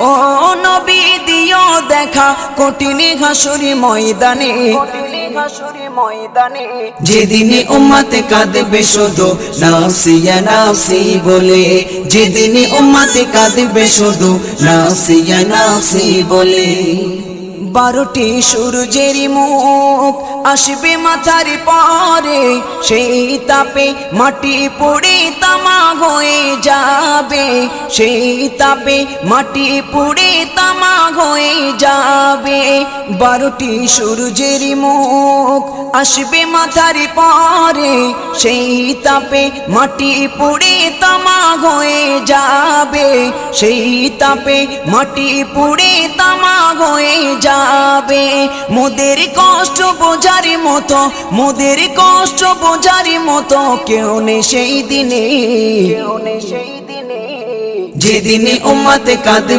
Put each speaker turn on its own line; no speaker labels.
ও নবী দিও দেখা কঠিন হাসুরি ময়দানে, যেদিনে উম্মতে কাঁদবে শুধু নাফসি ইয়া নাফসি বলে, যেদিনে উম্মতে কাঁদবে শুধু নাফসি ইয়া নাফসি বলে। 12টি সূর্যের মুখ আসবে মাথার পরে, সেই তাপে মাটি পুড়ে তামা হয়ে যাবে, সেই তাপে মাটি পুড়ে তামা হয়ে যাবে। 12টি সূর্যের মুখ আসবে মাথার পরে, সেই তাপে মাটি পুড়ে তামা হয়ে যাবে, সেই তাপে মাটি পুড়ে তামা হয়ে যাবে। মোদের কষ্ট বোঝার মতো, মোদের কষ্ট বোঝার মতো কেউ নেই সেই দিনে, যেদিনে উম্মতে কাঁদবে